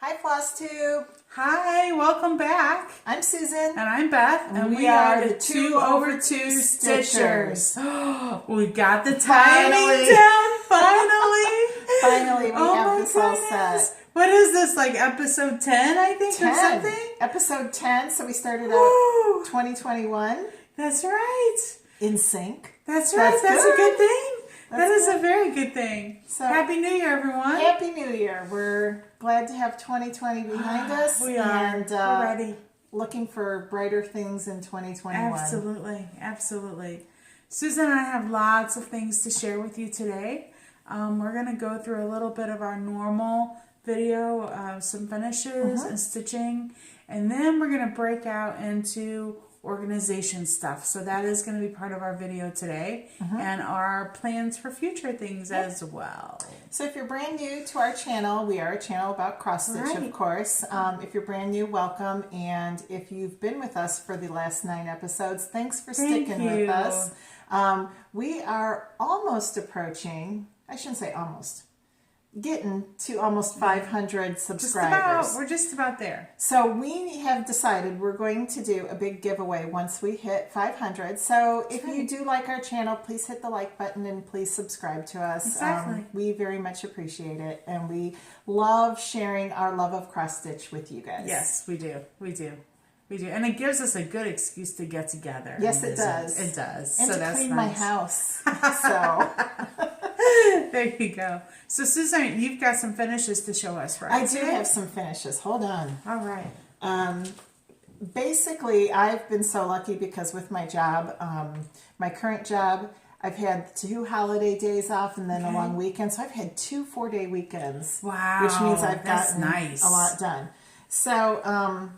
Hi, Flosstube. Hi, welcome back. I'm Susan. And I'm Beth. And we are the 2/2 Stitchers. We got the timing down, finally. Finally, we have this all set. What is this, like episode 10, I think, 10. or something? Episode 10, so we started out 2021. That's right. In sync. That's right. That's a good thing. That is a very good thing. So, Happy New Year, everyone. Happy New Year. We're glad to have 2020 behind us. We are. And we're ready. Looking for brighter things in 2021. Absolutely. Absolutely. Susan and I have lots of things to share with you today. We're going to go through a little bit of our normal video, some finishes and stitching, and then we're going to break out into organization stuff. So that is going to be part of our video today and our plans for future things as well. So if you're brand new to our channel, we are a channel about cross stitch, of course. If you're brand new, welcome. And if you've been with us for the last 9 episodes, thanks for sticking with us. We are almost approaching, I shouldn't say almost, getting to almost 500 subscribers. We're just about there. So we have decided we're going to do a big giveaway once we hit 500. So if you do like our channel, please hit the like button and please subscribe to us. Exactly. We very much appreciate it, and we love sharing our love of cross stitch with you guys. Yes, we do. We do. We do. And it gives us a good excuse to get together. Yes, it does. It does. And so to that's clean nice. my house. So there you go. So Susan, you've got some finishes to show us, right? I do have some finishes. Hold on. All right. Basically, I've been so lucky because with my job, my current job, I've had 2 holiday days off and then a long weekend. So I've had 2 4-day weekends. Wow. Which means I've gotten nice. a lot done. So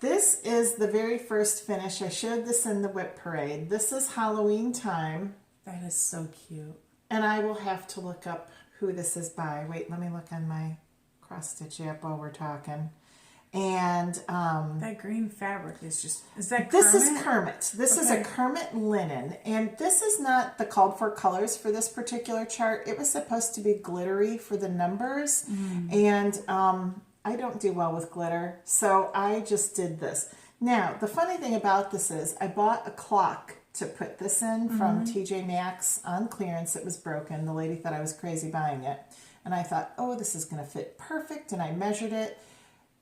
this is the very first finish. I showed this in the whip parade. This is Halloween time. That is so cute. And I will have to look up who this is by. Wait, let me look on my cross stitch app while we're talking. And that green fabric is just, is that Kermit? This is Kermit. This is a Kermit linen. And this is not the called for colors for this particular chart. It was supposed to be glittery for the numbers. And I don't do well with glitter. So I just did this. Now, the funny thing about this is I bought a clock to put this in from TJ Maxx on clearance. It was broken. The lady thought I was crazy buying it. And I thought, oh, this is going to fit perfect. And I measured it,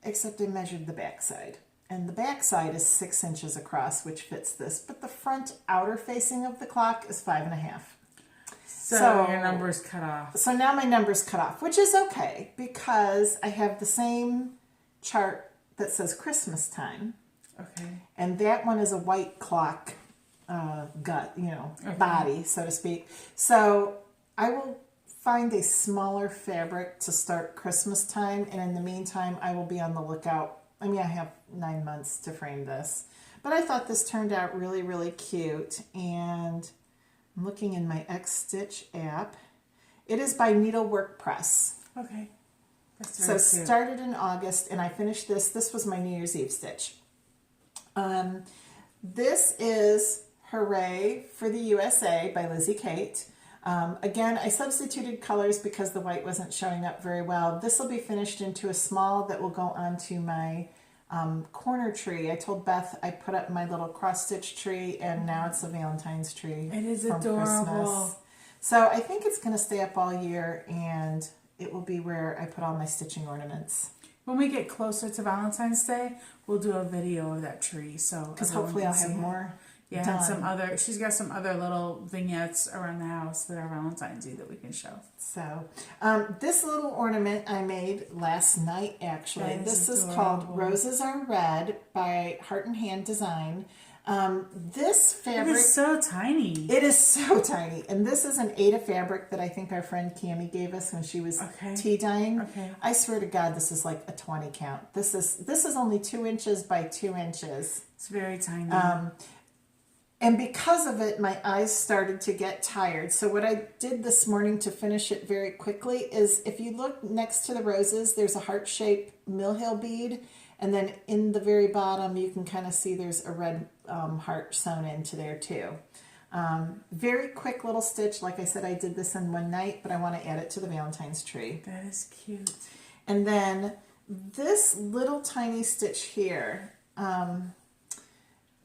except I measured the back side. And the back side is 6 inches across, which fits this. But the front outer facing of the clock is 5.5. So your number's cut off. So now my number's cut off, which is okay because I have the same chart that says Christmas time. Okay. And that one is a white clock gut, body, so to speak. So I will find a smaller fabric to start Christmas time, and in the meantime, I will be on the lookout. I mean, I have 9 months to frame this, but I thought this turned out really, really cute, and I'm looking in my X Stitch app. It is by Needlework Press. Okay. That's very cute. Started in August, and I finished this. This was my New Year's Eve stitch. This is Hooray for the USA by Lizzie Kate. Again, I substituted colors because the white wasn't showing up very well. This will be finished into a small that will go onto my corner tree. I told Beth I put up my little cross-stitch tree, and now it's a Valentine's tree. It is from adorable. Christmas. So I think it's going to stay up all year, and it will be where I put all my stitching ornaments. When we get closer to Valentine's Day, we'll do a video of that tree. So because hopefully I'll have more. Yeah, and some other. She's got some other little vignettes around the house that are Valentine's Day that we can show. So, this little ornament I made last night. Actually, this is called "Roses Are Red" by Heart and Hand Design. This fabric is so tiny. It is so tiny, and this is an Ada fabric that I think our friend Cammie gave us when she was tea dyeing. Okay. I swear to God, this is like a 20 count. This is only 2 inches by 2 inches. It's very tiny. And because of it, my eyes started to get tired. So what I did this morning to finish it very quickly is, if you look next to the roses, there's a heart-shaped Mill Hill bead. And then in the very bottom, you can kind of see there's a red heart sewn into there too. Very quick little stitch. Like I said, I did this in one night, but I want to add it to the Valentine's tree. That is cute. And then this little tiny stitch here,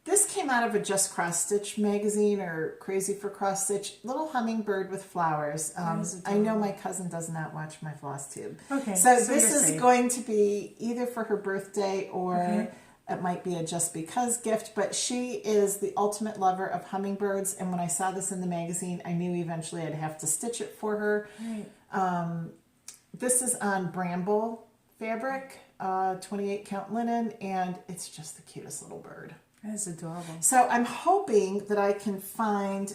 this came out of a Just Cross Stitch magazine or Crazy for Cross Stitch. Little hummingbird with flowers. I know my cousin does not watch my Flosstube. Okay. So this is going to be either for her birthday or Okay. it might be a Just Because gift. But she is the ultimate lover of hummingbirds. And when I saw this in the magazine, I knew eventually I'd have to stitch it for her. Right. This is on Bramble fabric, 28 count linen, and it's just the cutest little bird. That is adorable. So I'm hoping that I can find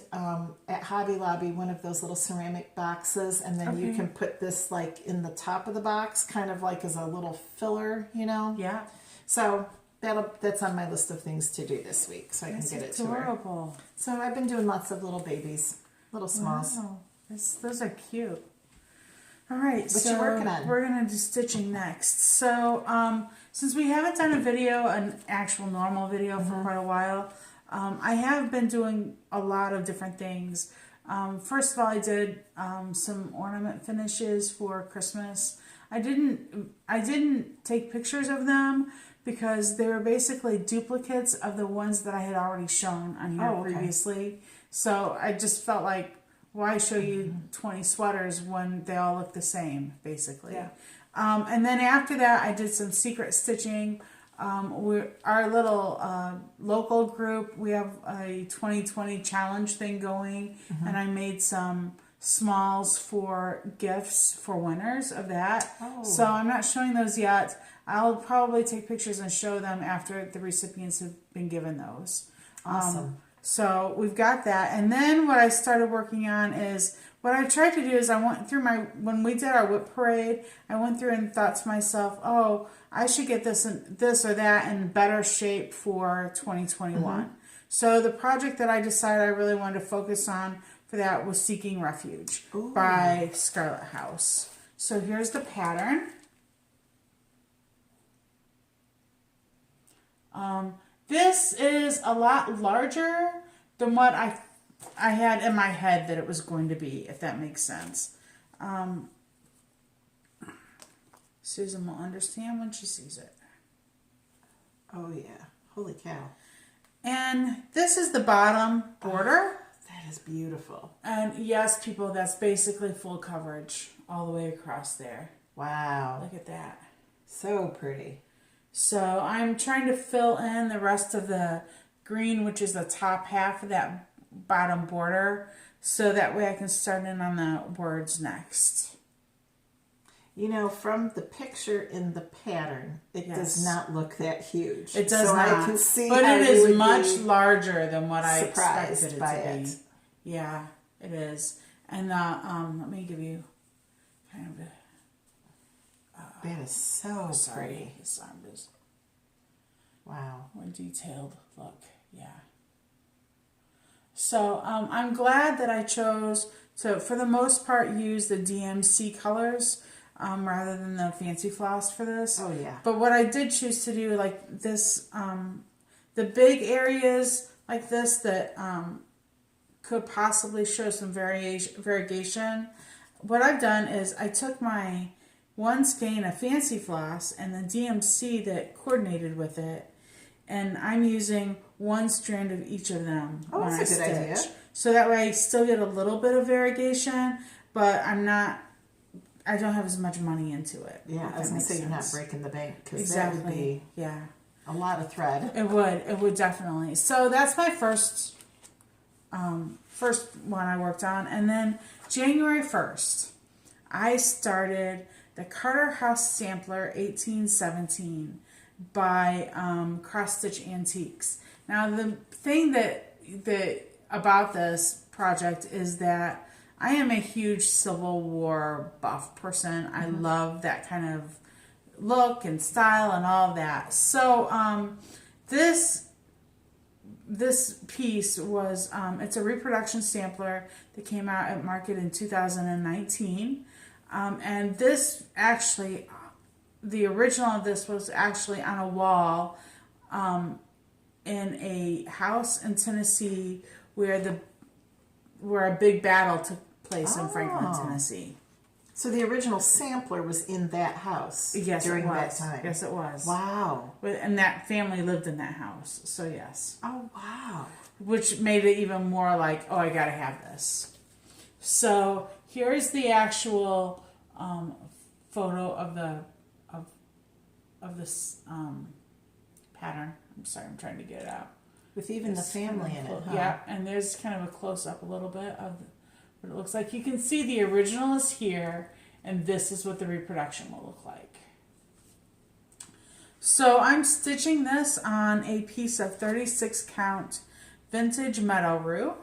at Hobby Lobby one of those little ceramic boxes, and then you can put this like in the top of the box, kind of like as a little filler, you know? Yeah. So that's on my list of things to do this week, so I can get it to her. Adorable. So I've been doing lots of little babies, little smalls. Wow. Those are cute. All right, What you working on? We're gonna do stitching next. So, since we haven't done a video, an actual normal video for quite a while, I have been doing a lot of different things. First of all, I did some ornament finishes for Christmas. I didn't take pictures of them because they were basically duplicates of the ones that I had already shown on here previously. So I just felt like, why show you 20 sweaters when they all look the same, basically? Yeah. And then after that, I did some secret stitching. Our little local group, we have a 2020 challenge thing going, and I made some smalls for gifts for winners of that. Oh. So I'm not showing those yet. I'll probably take pictures and show them after the recipients have been given those. Awesome. So we've got that. And then what I started working on is, what I tried to do is I went through when we did our whip parade, I went through and thought to myself, oh, I should get this or that in better shape for 2021. So the project that I decided I really wanted to focus on for that was Seeking Refuge by Scarlet House. So here's the pattern. This is a lot larger than what I had in my head that it was going to be, if that makes sense. Susan will understand when she sees it. Oh yeah, holy cow. And this is the bottom border. That is beautiful. And yes, people, that's basically full coverage all the way across there. Wow. Look at that. So pretty. So I'm trying to fill in the rest of the green, which is the top half of that bottom border, so that way I can start in on the words next. You know, from the picture in the pattern, it does not look that huge. It does so not. I can see but how it you is would much be larger than what I surprised expected it by to it. be. Yeah, it is. And let me give you kind of a... That is so pretty. His arm is Wow. more detailed look. Yeah. So I'm glad that I chose to, for the most part, use the DMC colors rather than the fancy floss for this. Oh yeah. But what I did choose to do, like this, the big areas like this that could possibly show some variegation. What I've done is I took my one skein of fancy floss and the DMC that coordinated with it, and I'm using one strand of each of them when I that's a good stitch. idea. So that way I still get a little bit of variegation, but I don't have as much money into it. Yeah, I was going to say you're not breaking the bank because that would be a lot of thread. It would definitely. So that's my first one I worked on. And then January 1st, I started the Carter House Sampler 1817 by Cross Stitch Antiques. Now the thing that about this project is that I am a huge Civil War buff person. I love that kind of look and style and all that. So this piece was it's a reproduction sampler that came out at market in 2019, and this actually, the original of this was actually on a wall in a house in Tennessee where a big battle took place in Franklin, Tennessee. So the original sampler was in that house during that time. Yes, it was. Wow. And that family lived in that house. So yes. Oh, wow. Which made it even more like, oh, I gotta have this. So here's the actual photo of this pattern. I'm sorry, I'm trying to get it out. With even the family in it, huh? Yeah, and there's kind of a close-up a little bit of what it looks like. You can see the original is here, and this is what the reproduction will look like. So I'm stitching this on a piece of 36 count vintage meadow rue.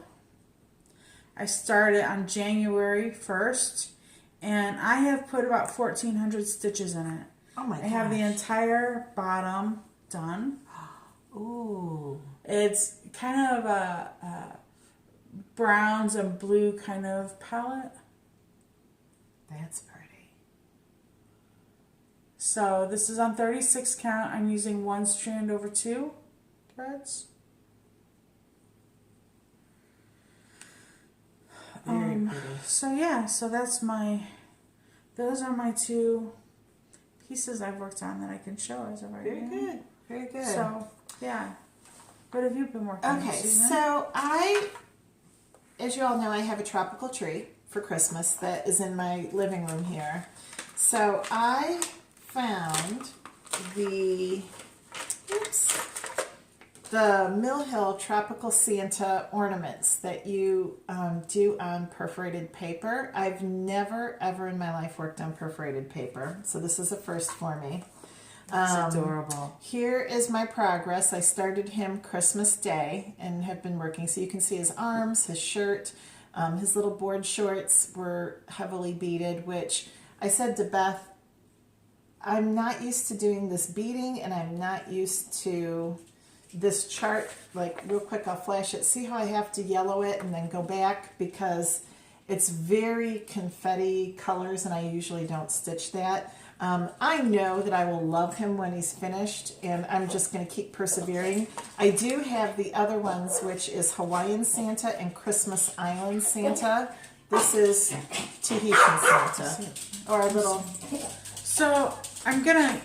I started on January 1st, and I have put about 1,400 stitches in it. Oh my gosh. I have the entire bottom done. Ooh. It's kind of a browns and blue kind of palette. That's pretty. So this is on 36 count. I'm using 1 strand over 2 threads. Very pretty. So yeah, so those are my 2 pieces I've worked on that I can show as of right Very now. good. Very good. So yeah. What have you been working on, Okay, Susan? so as you all know, I have a tropical tree for Christmas that is in my living room here. So I found the Mill Hill Tropical Santa ornaments that you do on perforated paper. I've never, ever in my life worked on perforated paper, so this is a first for me. That's adorable. Here is my progress. I started him Christmas Day and have been working. So you can see his arms, his shirt, his little board shorts were heavily beaded, which I said to Beth, I'm not used to doing this beading and I'm not used to this chart. Like real quick, I'll flash it. See how I have to yellow it and then go back because it's very confetti colors and I usually don't stitch that. I know that I will love him when he's finished, and I'm just going to keep persevering. I do have the other ones, which is Hawaiian Santa and Christmas Island Santa. This is Tahitian Santa, or a little... So I'm going to,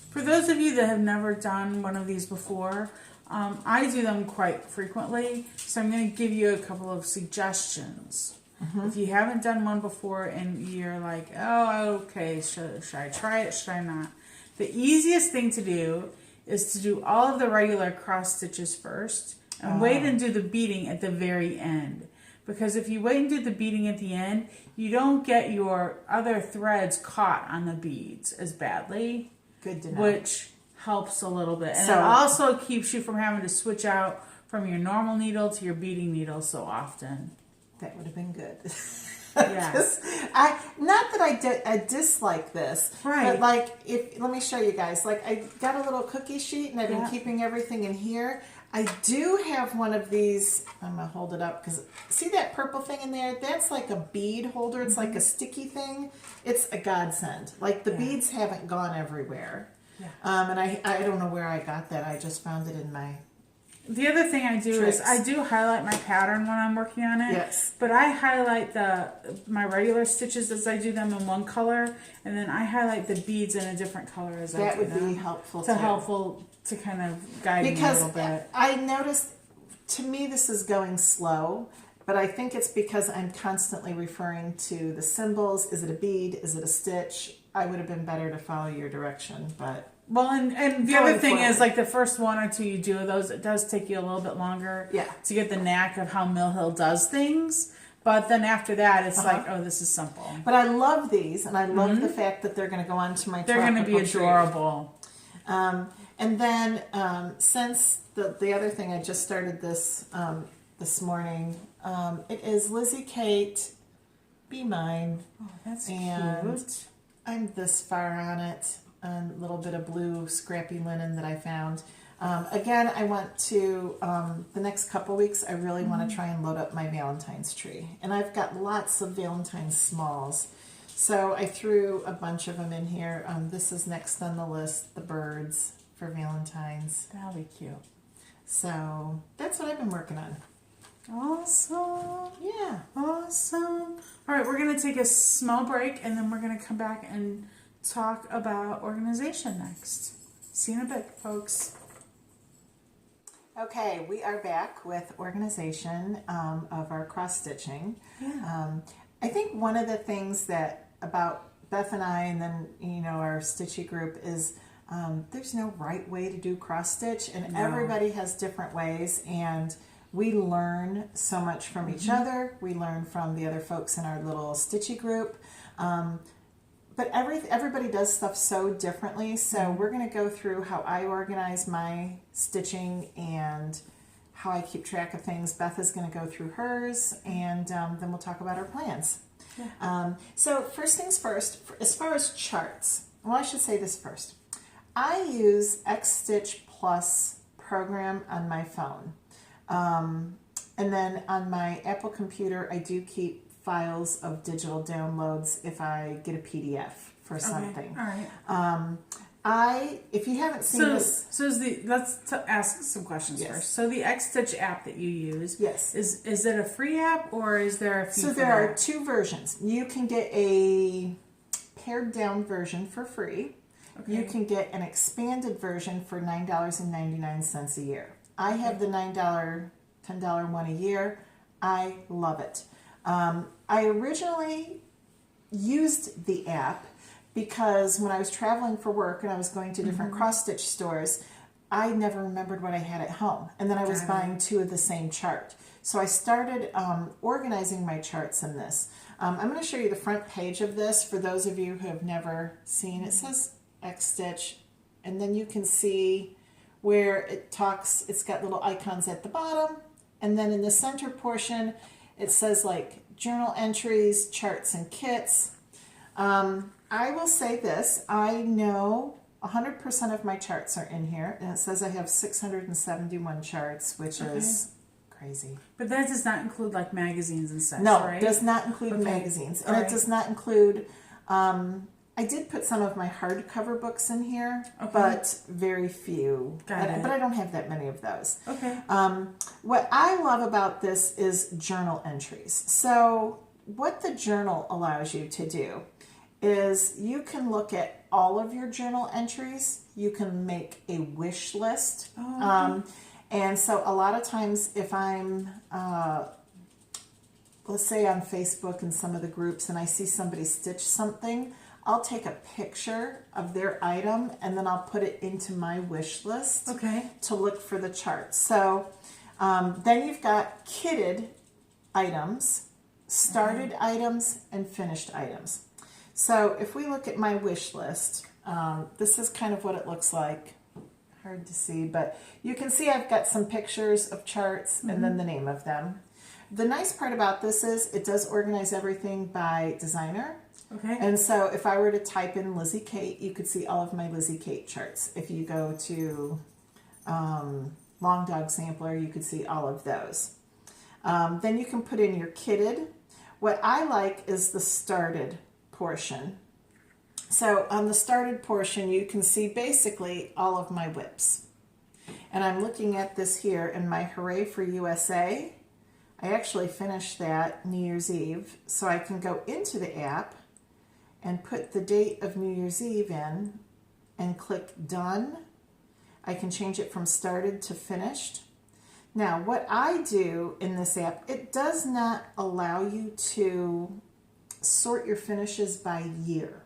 for those of you that have never done one of these before, I do them quite frequently, so I'm going to give you a couple of suggestions. If you haven't done one before and you're like, oh, okay, should I try it? Should I not? The easiest thing to do is to do all of the regular cross stitches first and wait and do the beading at the very end. Because if you wait and do the beading at the end, you don't get your other threads caught on the beads as badly. Good to know. Which helps a little bit. And So- it also keeps you from having to switch out from your normal needle to your beading needle so often. That would have been good. Yes. Not that I dislike this, Right. but like let me show you guys. Like I got a little cookie sheet and I've been Yeah. keeping everything in here. I do have one of these. I'm gonna hold it up because see that purple thing in there? That's like a bead holder. It's like a sticky thing. It's a godsend. Like the beads haven't gone everywhere. Yeah. And I don't know where I got that. I just found it in my... The other thing I do Tricks. is I do highlight my pattern when I'm working on it. Yes. But I highlight my regular stitches as I do them in one color, and then I highlight the beads in a different color as I That do would them. be helpful To too. helpful to kind of guide me a Because little bit. I noticed, to me, this is going slow, but I think it's because I'm constantly referring to the symbols. Is it a bead? Is it a stitch? I would have been better to follow your direction, but... Well, and the Going other thing forward. is, like, the first 1 or 2 you do of those, it does take you a little bit longer Yeah. to get the knack of how Mill Hill does things. But then after that, it's like, oh, this is simple. But I love these, and I love the fact that they're going to go onto my They're going to be tropical tree. adorable. And then, since the other thing, I just started this this morning, it is Lizzie Kate, Be Mine. Oh, that's And cute. I'm this far on it. A little bit of blue scrappy linen that I found. Again, I want to, the next couple weeks, I really want to try and load up my Valentine's tree. And I've got lots of Valentine's smalls. So I threw a bunch of them in here. This is next on the list, the birds for Valentine's. That'll be cute. So that's what I've been working on. Awesome. Yeah. Awesome. All right, we're going to take a small break and then we're going to come back and talk about organization next. See you in a bit, folks. Okay, we are back with organization of our cross stitching. Yeah. I think one of the things that about Beth and I, and then our stitchy group, is there's no right way to do cross stitch, and No. everybody has different ways, and we learn so much from each other. We learn from the other folks in our little stitchy group. But everybody does stuff so differently, so we're going to go through how I organize my stitching and how I keep track of things. Beth is going to go through hers, and then we'll talk about our plans. Yeah. So first things first, as far as charts, well, I should say this first. I use X Stitch Plus program on my phone. And then on my Apple computer, I do keep files of digital downloads if I get a PDF for something. Okay. All right. If you haven't seen this, let's ask some questions Yes. first. So the X Stitch app that you use, yes. is it a free app or is there a fee? So there are two versions. You can get a pared down version for free. Okay. You can get an expanded version for $9.99 a year. I have the $9, $10 one a year. I love it. I originally used the app because when I was traveling for work and I was going to different cross-stitch stores, I never remembered what I had at home. And then I was buying two of the same chart. So I started organizing my charts in this. I'm going to show you the front page of this for those of you who have never seen. It says X Stitch, and then you can see where it talks, it's got little icons at the bottom, and then in the center portion, it says like journal entries, charts, and kits. I will say this, I know 100% of my charts are in here, and it says I have 671 charts, which is crazy. But that does not include like magazines and such, No, right? it does not include magazines, and it does not include, I did put some of my hardcover books in here, but very few. Got it. But I don't have that many of those. Okay. What I love about this is journal entries. So what the journal allows you to do is you can look at all of your journal entries. You can make a wish list. And so a lot of times if I'm, let's say on Facebook and some of the groups, and I see somebody stitch something, I'll take a picture of their item and then I'll put it into my wish list to look for the chart. So then you've got kitted items, started items, and finished items. So if we look at my wish list, this is kind of what it looks like. Hard to see, but you can see I've got some pictures of charts and then the name of them. The nice part about this is it does organize everything by designer. Okay. And so if I were to type in Lizzie Kate, you could see all of my Lizzie Kate charts. If you go to Long Dog Sampler, you could see all of those. Then you can put in your kitted. What I like is the started portion. So on the started portion, you can see basically all of my whips. And I'm looking at this here in my Hooray for USA. I actually finished that New Year's Eve, so I can go into the app and put the date of New Year's Eve in and click done. I can change it from started to finished. Now what I do in this app, it does not allow you to sort your finishes by year.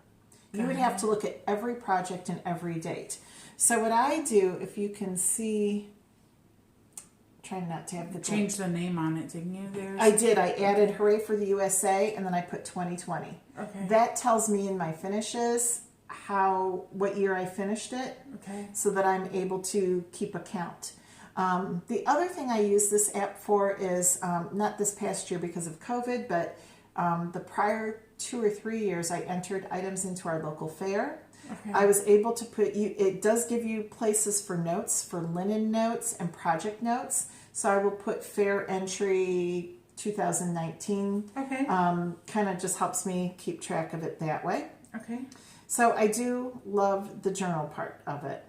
You would have to look at every project and every date. So what I do, if you can see, trying not to have the Change the name on it, didn't you? I did. I added Hooray for the USA and then I put 2020. Okay. That tells me in my finishes what year I finished it, so that I'm able to keep a count. The other thing I use this app for is, not this past year because of COVID, but the prior 2 or 3 years I entered items into our local fair. I was able to put it does give you places for notes, for linen notes and project notes. So I will put fair entry 2019. Kind of just helps me keep track of it that way. So I do love the journal part of it.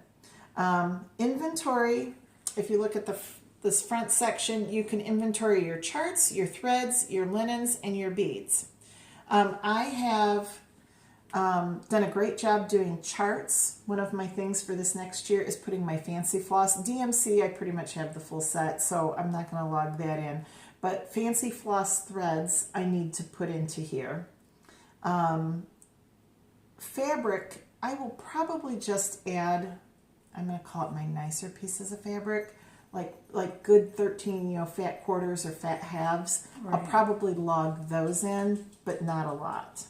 Inventory, if you look at the this front section, you can inventory your charts, your threads, your linens, and your beads. I have done a great job doing charts. One of my things for this next year is putting my fancy floss. DMC, I pretty much have the full set, so I'm not going to log that in. But fancy floss threads, I need to put into here. Fabric, I will probably just add, I'm going to call it my nicer pieces of fabric, like good 13, fat quarters or fat halves. Right. I'll probably log those in, but not a lot.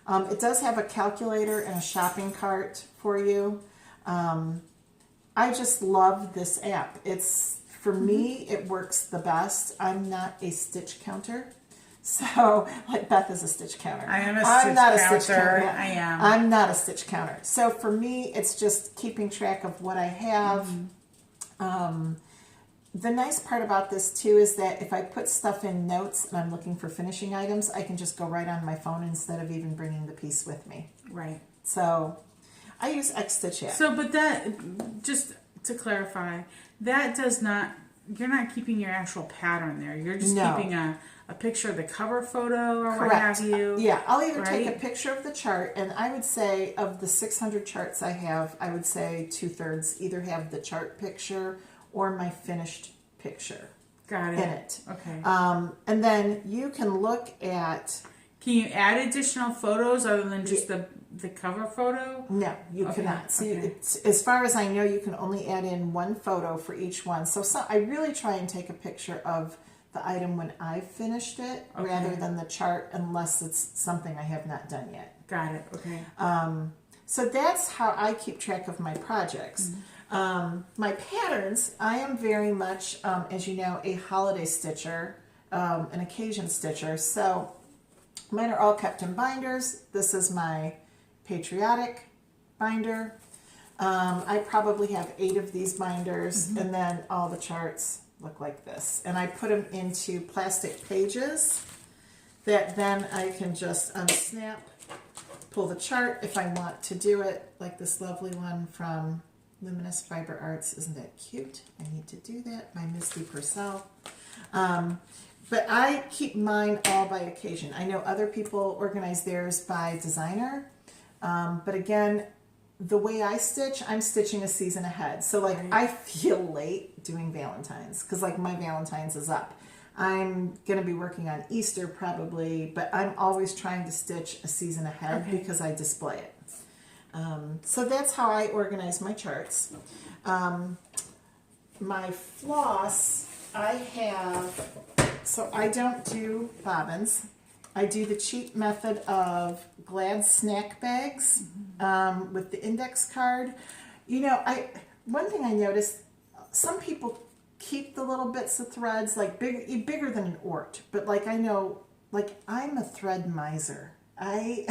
It does have a calculator and a shopping cart for you. I just love this app. For me, it works the best. I'm not a stitch counter. So, like Beth is a stitch counter. I'm not a stitch counter. I am. I'm not a stitch counter. So for me, it's just keeping track of what I have. The nice part about this too is that if I put stuff in notes and I'm looking for finishing items, I can just go right on my phone instead of even bringing the piece with me. Right. So I use Xstitch app. So, but that, just to clarify, that does not, you're not keeping your actual pattern there. You're just keeping a picture of the cover photo or what have you. Yeah, I'll either take a picture of the chart, and I would say of the 600 charts I have, I would say 2/3 either have the chart picture or my finished picture. Got it. In it. Okay. And then you can look at... Can you add additional photos other than just the cover photo? No, you cannot. See, as far as I know, you can only add in one photo for each one. So I really try and take a picture of the item when I've finished it rather than the chart, unless it's something I have not done yet. Got it. Okay. So that's how I keep track of my projects. My patterns, I am very much, as you know, a holiday stitcher, an occasion stitcher. So mine are all kept in binders. This is my patriotic binder. I probably have 8 of these binders, and then all the charts look like this. And I put them into plastic pages that then I can just unsnap, pull the chart if I want to do it, like this lovely one from Luminous Fiber Arts. Isn't that cute? I need to do that. My Misty Purcell. But I keep mine all by occasion. I know other people organize theirs by designer. But again, the way I stitch, I'm stitching a season ahead. So like I feel late doing Valentine's because like my Valentine's is up. I'm going to be working on Easter probably, but I'm always trying to stitch a season ahead because I display it. So that's how I organize my charts. My floss, I have, so I don't do bobbins. I do the cheap method of Glad snack bags with the index card. One thing I noticed, some people keep the little bits of threads like bigger than an ort, but like I know, like I'm a thread miser. I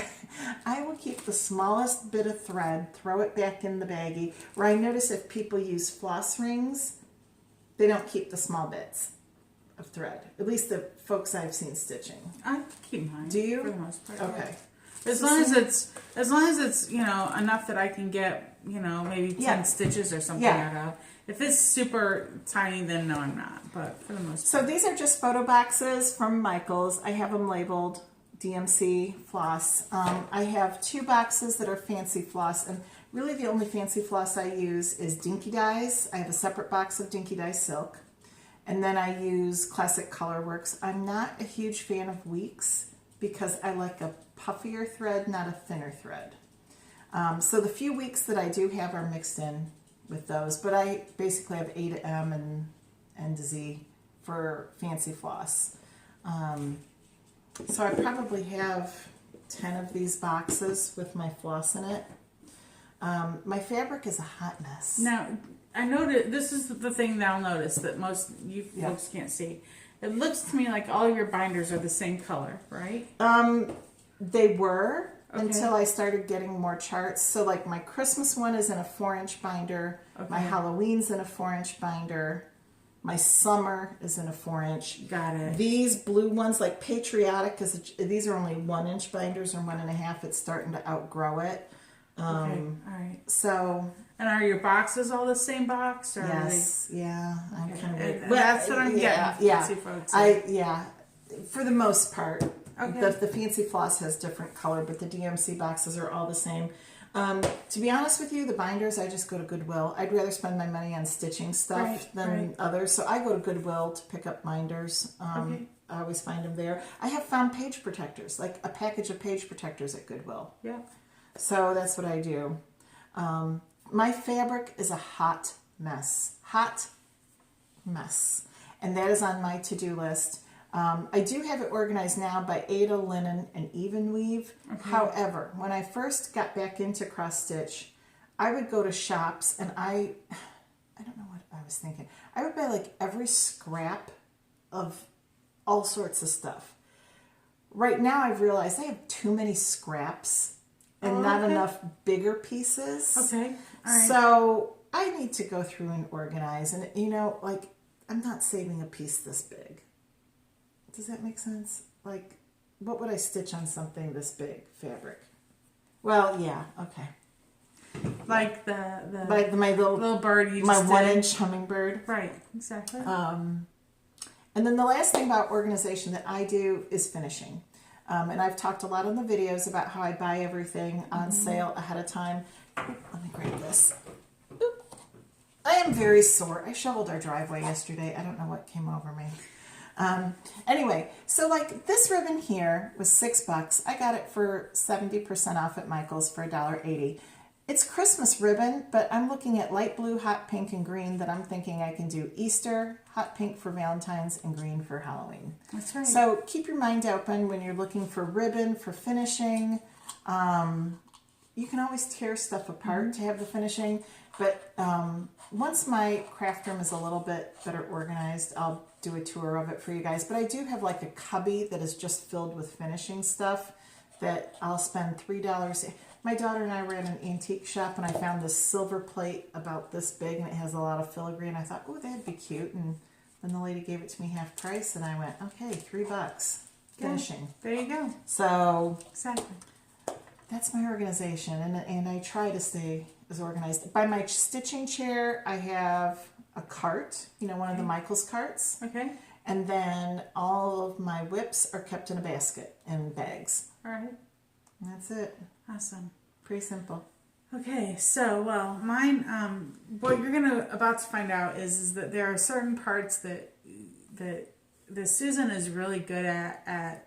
will keep the smallest bit of thread, throw it back in the baggie. Where I notice if people use floss rings, they don't keep the small bits of thread. At least the folks I've seen stitching. I keep mine. Do you? For the most part. Okay. Yeah. As long as it's enough that I can get maybe 10 stitches or something out of. If it's super tiny, then no, I'm not. But for the most part. So these are just photo boxes from Michaels. I have them labeled DMC floss. I have 2 boxes that are fancy floss, and really the only fancy floss I use is Dinky Dyes. I have a separate box of Dinky Dye Silk. And then I use Classic Colorworks. I'm not a huge fan of Weeks because I like a puffier thread, not a thinner thread. So the few Weeks that I do have are mixed in with those, but I basically have A to M and N to Z for fancy floss. So I probably have 10 of these boxes with my floss in it. My fabric is a hot mess. Now, I noticed, this is the thing that I'll notice that most you folks can't see. It looks to me like all your binders are the same color, right? They were until I started getting more charts. So like my Christmas one is in a 4-inch binder. My Halloween's in a 4-inch binder. My summer is in a 4-inch. Got it. These blue ones, like Patriotic, these are only 1-inch binders or 1.5. It's starting to outgrow it. Okay, all right. So... And are your boxes all the same box? Or Yes, yeah. I'm Okay. kind And of... that's what I'm getting. Yeah, Fancy folks. for the most part. Okay. The Fancy Floss has different color, but the DMC boxes are all the same. To be honest with you, the binders, I just go to Goodwill. I'd rather spend my money on stitching stuff than others. So I go to Goodwill to pick up binders. Okay. I always find them there. I have found page protectors, like a package of page protectors at Goodwill. Yeah. So that's what I do. My fabric is a hot mess. Hot mess. And that is on my to-do list. I do have it organized now by Ada, linen, and even weave. Okay. However, when I first got back into cross stitch, I would go to shops and I don't know what I was thinking. I would buy like every scrap of all sorts of stuff. Right now I've realized I have too many scraps and not enough bigger pieces. Okay. All right. So I need to go through and organize. And, like, I'm not saving a piece this big. Does that make sense? Like, what would I stitch on something this big fabric? Well, yeah, okay. Like Like my little bird you my just 1-inch hummingbird. Right, exactly. And then the last thing about organization that I do is finishing. And I've talked a lot in the videos about how I buy everything on sale ahead of time. Let me grab this. Oop. I am very sore. I shoveled our driveway yesterday. I don't know what came over me. Anyway, so like this ribbon here was $6. I got it for 70% off at Michael's for $1.80. It's Christmas ribbon, but I'm looking at light blue, hot pink, and green that I'm thinking I can do Easter, hot pink for Valentine's, and green for Halloween. That's right. So keep your mind open when you're looking for ribbon for finishing. You can always tear stuff apart to have the finishing, but once my craft room is a little bit better organized, I'll do a tour of it for you guys. But I do have like a cubby that is just filled with finishing stuff that I'll spend $3. My daughter and I were at an antique shop and I found this silver plate about this big and it has a lot of filigree and I thought, oh, that'd be cute. And then the lady gave it to me half price and I went, okay, $3 finishing. There you go. So Exactly. that's my organization, and I try to stay as organized. By my stitching chair, I have a cart, one of the Michael's carts. Okay. And then all of my whips are kept in a basket in bags. All right. And that's it. Awesome. Pretty simple. Okay, so mine. What you're about to find out is that there are certain parts that Susan is really good at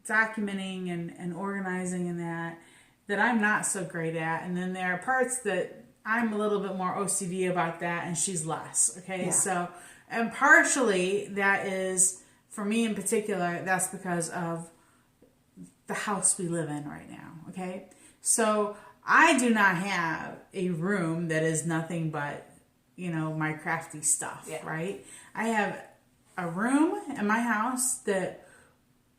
documenting and organizing and that I'm not so great at, and then there are parts that I'm a little bit more OCD about that, and she's less. Okay, so and partially that is for me in particular. That's because of the house we live in right now. Okay, so I do not have a room that is nothing but my crafty stuff. Right, I have a room in my house that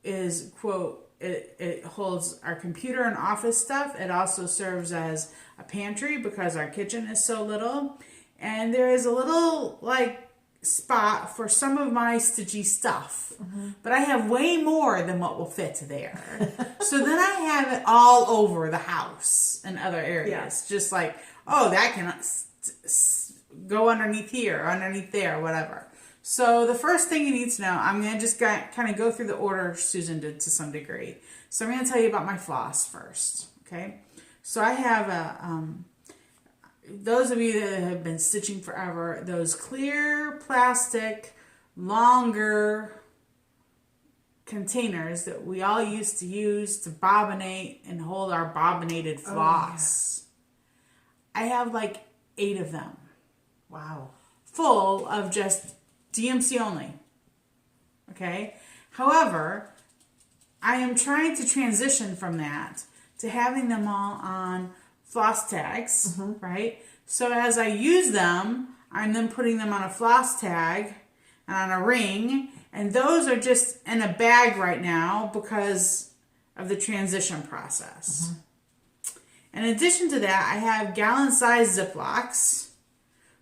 is quote it holds our computer and office stuff. It also serves as a pantry because our kitchen is so little, and there is a little spot for some of my stitchy stuff, but I have way more than what will fit there. So then I have it all over the house and other areas, just like, oh, that can go underneath here, underneath there, whatever. So the first thing you need to know, I'm going to just kind of go through the order Susan did to some degree. So I'm going to tell you about my floss first, okay? So I have those of you that have been stitching forever, those clear plastic, longer containers that we all used to use to bobbinate and hold our bobbinated floss. I have 8 of them. Wow. Full of just DMC only. Okay? However, I am trying to transition from that to having them all on floss tags, right? So as I use them, I'm then putting them on a floss tag and on a ring, and those are just in a bag right now because of the transition process. In addition to that, I have gallon-sized Ziplocs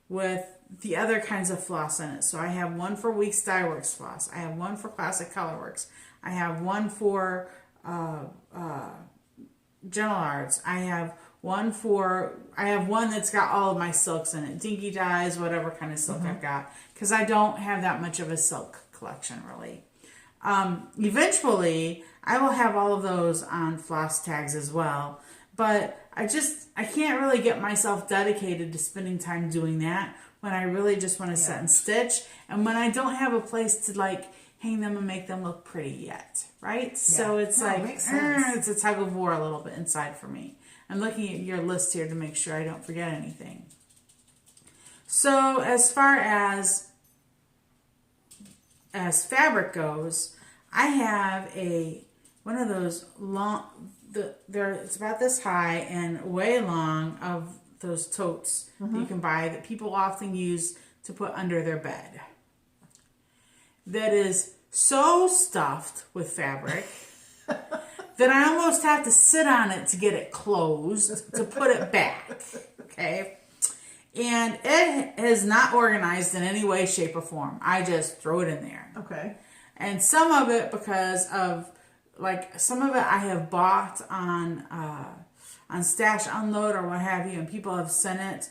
with the other kinds of floss in it. So I have one for Weeks Dye Works floss. I have one for Classic Colorworks. I have one for Gentle Arts. I have one that's got all of my silks in it. Dinky dyes, whatever kind of silk I've got. Because I don't have that much of a silk collection, really. Eventually, I will have all of those on floss tags as well. But I can't really get myself dedicated to spending time doing that when I really just want to sit and stitch. And when I don't have a place to like hang them and make them look pretty yet, right? Yeah. So it's it's a tug of war a little bit inside for me. I'm looking at your list here to make sure I don't forget anything. So as far as fabric goes, I have one of those long, it's about this high and way long of those totes that you can buy that people often use to put under their bed. That is so stuffed with fabric that I almost have to sit on it to get it closed to put it back. Okay? And it is not organized in any way, shape, or form. I just throw it in there. Okay. And some of it because of, like, some of it I have bought on Stash Unload or what have you, and people have sent it.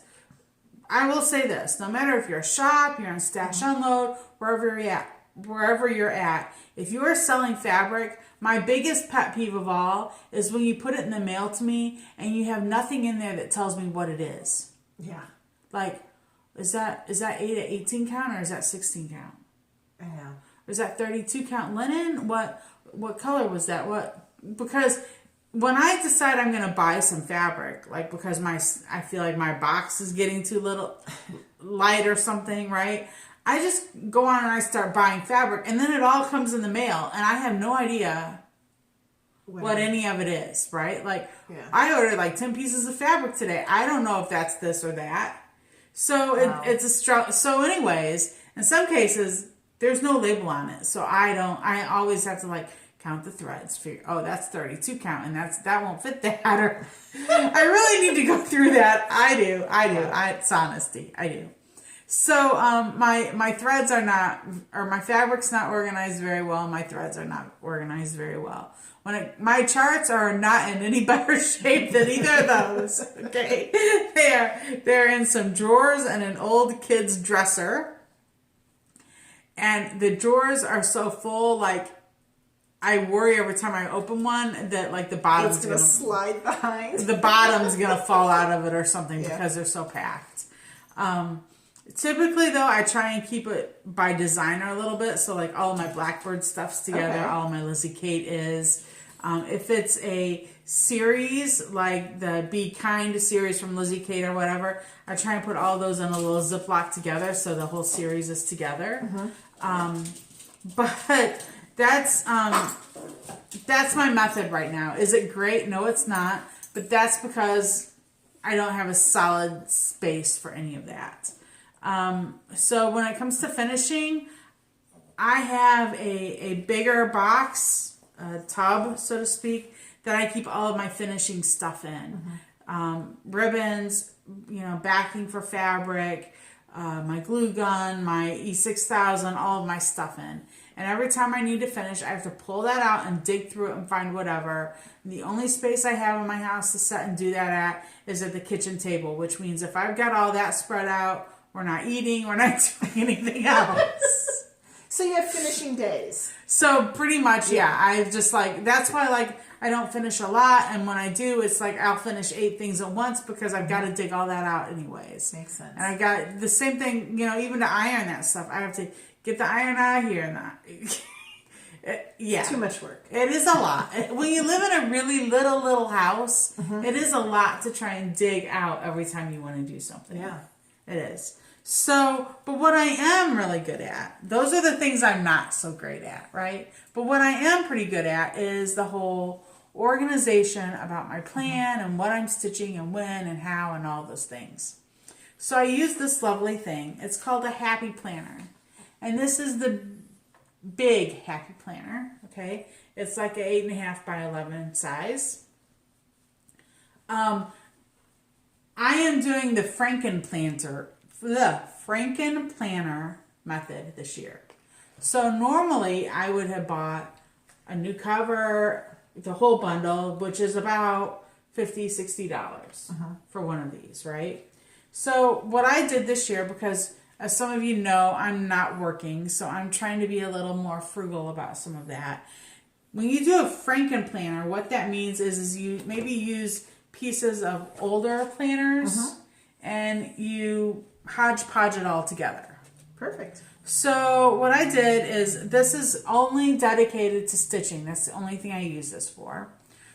I will say this, no matter if you're a shop, you're on Stash Unload, wherever you're at, if you are selling fabric, my biggest pet peeve of all is when you put it in the mail to me and you have nothing in there that tells me what it is. Yeah. Like, is that 8 to 18 count or is that 16 count? I know. Is that 32 count linen? What color was that? Because when I decide I'm going to buy some fabric, like because I feel like my box is getting too little light or something, right? I just go on and I start buying fabric, and then it all comes in the mail, and I have no idea what any of it is, right? Like, I ordered like 10 pieces of fabric today. I don't know if that's this or that. So it's a struggle. So anyways, in some cases, there's no label on it. So I always have to like count the threads, figure, oh, that's 32 count, and that won't fit that. Or I really need to go through that. I do. It's honesty. I do. So my threads are not, or my fabric's not organized very well. My threads are not organized very well. My charts are not in any better shape than either of those. Okay, they're in some drawers and an old kid's dresser, and the drawers are so full, like I worry every time I open one that like the bottom's gonna slide behind. The bottom's gonna fall out of it or something because they're so packed. Typically, though, I try and keep it by designer a little bit. So, like, all of my Blackbird stuff's together. Okay. All of my Lizzie Kate is. If it's a series, like the Be Kind series from Lizzie Kate or whatever, I try and put all those in a little Ziploc together so the whole series is together. But that's my method right now. Is it great? No, it's not. But that's because I don't have a solid space for any of that. So when it comes to finishing, I have a bigger box, a tub, so to speak, that I keep all of my finishing stuff in. Ribbons, backing for fabric, my glue gun, my E6000, all of my stuff in. And every time I need to finish, I have to pull that out and dig through it and find whatever. And the only space I have in my house to set and do that at is at the kitchen table, which means if I've got all that spread out, we're not eating, we're not doing anything else. So you have finishing days. So pretty much, yeah. I just that's why I don't finish a lot. And when I do, it's like I'll finish 8 things at once because I've got to dig all that out anyways. Makes sense. And I got the same thing, even to iron that stuff. I have to get the iron out here and that. Yeah. Too much work. It is a lot. When you live in a really little house, it is a lot to try and dig out every time you want to do something. Yeah. It is. So, but what I am really good at, those are the things I'm not so great at, right? But what I am pretty good at is the whole organization about my plan and what I'm stitching and when and how and all those things. So I use this lovely thing. It's called a Happy Planner. And this is the big Happy Planner, okay? It's like an 8.5 by 11 size. I am doing the Franken Planner method this year. So normally I would have bought a new cover, the whole bundle, which is about $50-$60 for one of these, right? So what I did this year, because as some of you know, I'm not working, so I'm trying to be a little more frugal about some of that. When you do a Franken planner, what that means is you maybe use pieces of older planners and you hodgepodge it all together. Perfect. So what I did is, this is only dedicated to stitching. That's the only thing I use this for.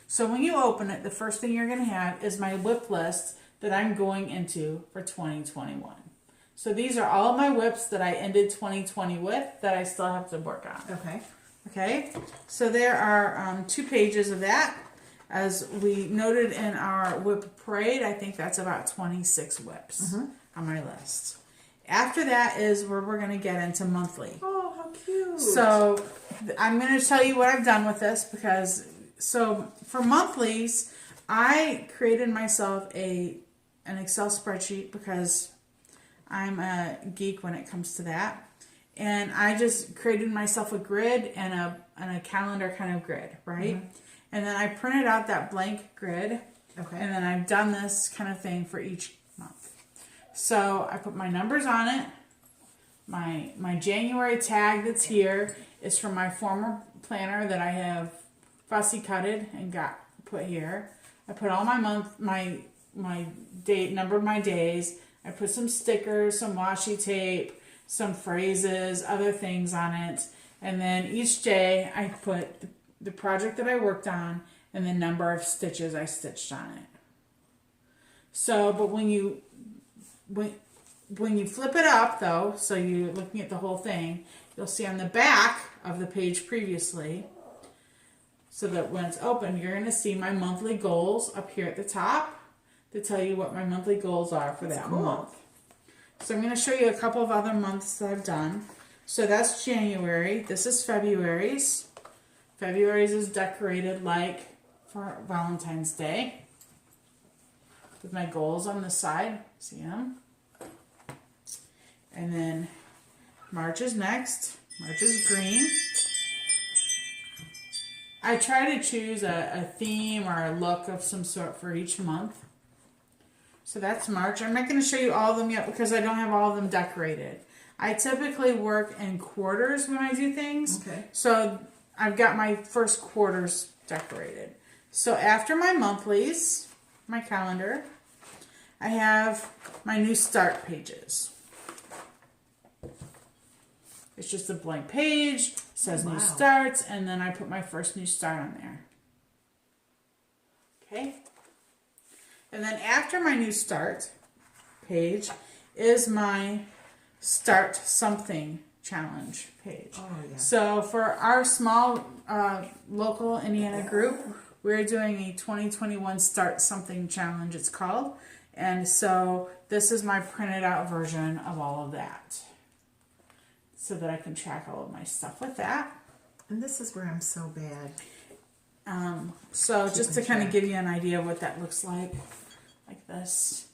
So when you open it, the first thing you're going to have is my whip list that I'm going into for 2021. So these are all my whips that I ended 2020 with that I still have to work on. Okay. Okay, so there are 2 pages of that. As we noted in our whip parade, I think that's about 26 whips on my list. After that is where we're going to get into monthly. Oh, how cute. So I'm going to tell you what I've done with this, because so for monthlies, I created myself an Excel spreadsheet because I'm a geek when it comes to that. And I just created myself a grid and a calendar kind of grid, right? And then I printed out that blank grid. Okay. And then I've done this kind of thing for each month. So I put my numbers on it. My January tag that's here is from my former planner that I have fussy cutted and got put here. I put all my date, numbered my days. I put some stickers, some washi tape, some phrases, other things on it. And then each day I put the project that I worked on and the number of stitches I stitched on it. So, but when you flip it up though, so you're looking at the whole thing, you'll see on the back of the page previously, so that when it's open, you're going to see my monthly goals up here at the top to tell you what my monthly goals are for that month. So I'm going to show you a couple of other months that I've done. So that's January. This is February's. February's is decorated like for Valentine's Day, with my goals on the side. See them? And then March is next. March is green. I try to choose a theme or a look of some sort for each month. So that's March. I'm not going to show you all of them yet because I don't have all of them decorated. I typically work in quarters when I do things. Okay. So I've got my first quarters decorated. So after my monthlies, my calendar, I have my new start pages. It's just a blank page, says new starts, and then I put my first new start on there. Okay. And then after my new start page is my start something challenge page. Oh, yeah. So for our small local Indiana group, we're doing a 2021 start something challenge, it's called. And so this is my printed out version of all of that, so that I can track all of my stuff with that. And this is where I'm so bad. So just to kind of give you an idea of what that looks like this.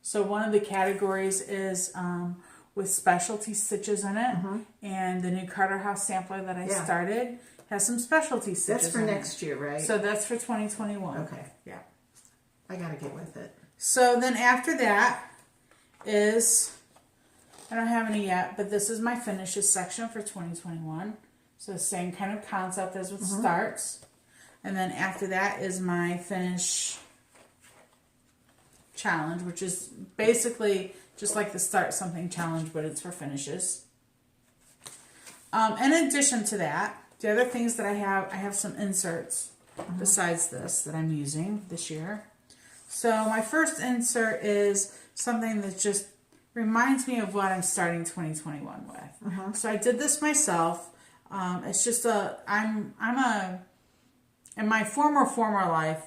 So one of the categories is with specialty stitches in it, and the new Carter House sampler that I started has some specialty stitches. That's for next year, right? So that's for 2021. Okay. Yeah. I gotta get with it. So then after that is, I don't have any yet, but this is my finishes section for 2021. So the same kind of concept as with starts. And then after that is my finish challenge, which is basically just like the start something challenge, but it's for finishes. In addition to that, the other things that I have some inserts besides this that I'm using this year. So my first insert is something that just reminds me of what I'm starting 2021 with. So I did this myself. It's just in my former life,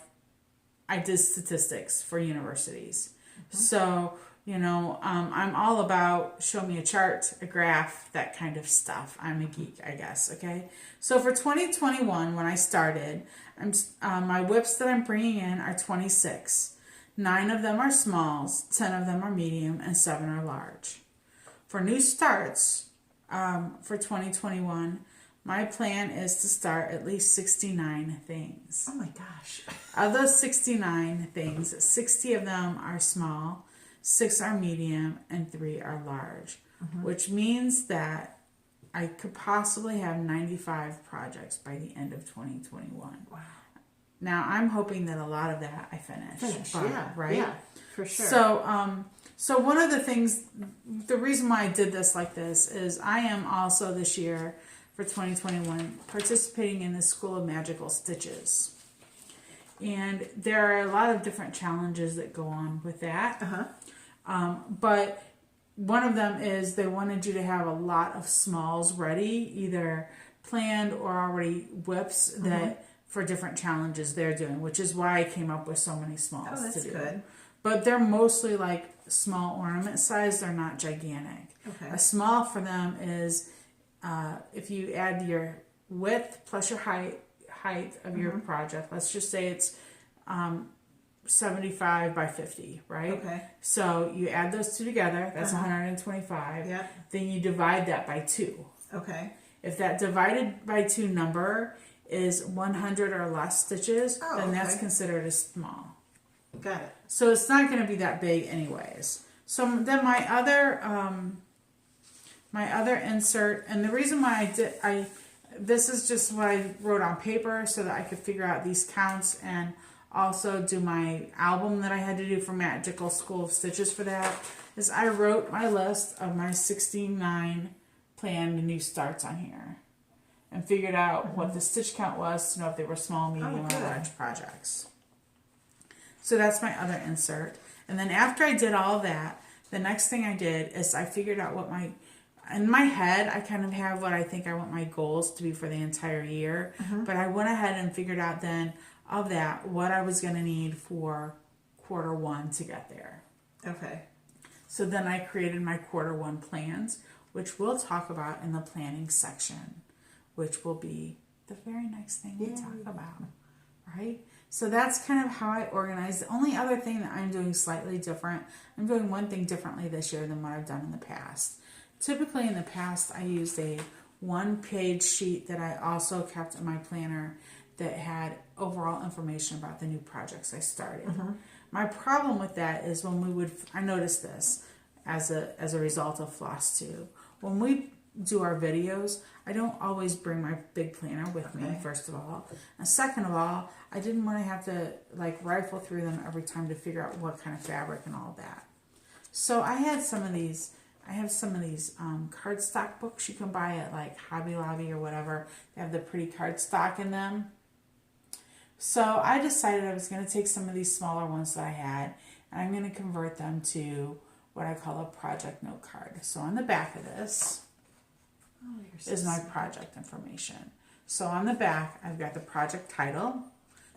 I did statistics for universities. So, you know, I'm all about show me a chart, a graph, that kind of stuff. I'm a geek, I guess. Okay. So for 2021, when I started, my whips that I'm bringing in are 26. 9 of them are smalls, 10 of them are medium, and 7 are large. For new starts, for 2021, my plan is to start at least 69 things. Oh my gosh. Of those 69 things, 60 of them are small, 6 are medium, and 3 are large, which means that I could possibly have 95 projects by the end of 2021. Wow. Now, I'm hoping that a lot of that I finish. Yeah. Right? Yeah, for sure. So one of the things, the reason why I did this like this is I am also this year for 2021 participating in the School of Magical Stitches. And there are a lot of different challenges that go on with that. But one of them is they wanted you to have a lot of smalls ready, either planned or already whips that for different challenges they're doing, which is why I came up with so many smalls that's to do. good. But they're mostly like small ornament size. They're not gigantic. Okay. A small for them is if you add your width plus your height of your project. Let's just say it's 75 by 50, right? Okay. So you add those two together. That's 125. Yeah. Then you divide that by 2. Okay. If that divided by 2 number is 100 or less stitches, then that's considered a small. Got it. So it's not going to be that big anyways. So then my other insert, and the reason why this is just what I wrote on paper so that I could figure out these counts and also do my album that I had to do for Magical School of Stitches for that, is I wrote my list of my 69 planned new starts on here and figured out what the stitch count was to know if they were small, medium, or large projects. So that's my other insert. And then after I did all that, the next thing I did is I figured out what in my head, I kind of have what I think I want my goals to be for the entire year. But I went ahead and figured out then of that what I was going to need for quarter 1 to get there. Okay. So then I created my quarter 1 plans, which we'll talk about in the planning section, which will be the very next thing we talk about, right? So that's kind of how I organize. The only other thing that I'm doing slightly different, I'm doing one thing differently this year than what I've done in the past. Typically in the past, I used a 1-page sheet that I also kept in my planner that had overall information about the new projects I started. My problem with that is I noticed this as a result of Flosstube. When we do our videos, I don't always bring my big planner with me, first of all. And second of all, I didn't want to have to rifle through them every time to figure out what kind of fabric and all that. So I have some of these cardstock books you can buy at Hobby Lobby or whatever. They have the pretty cardstock in them. So I decided I was going to take some of these smaller ones that I had, and I'm going to convert them to what I call a project note card. So on the back of this is my project information. So on the back, I've got the project title,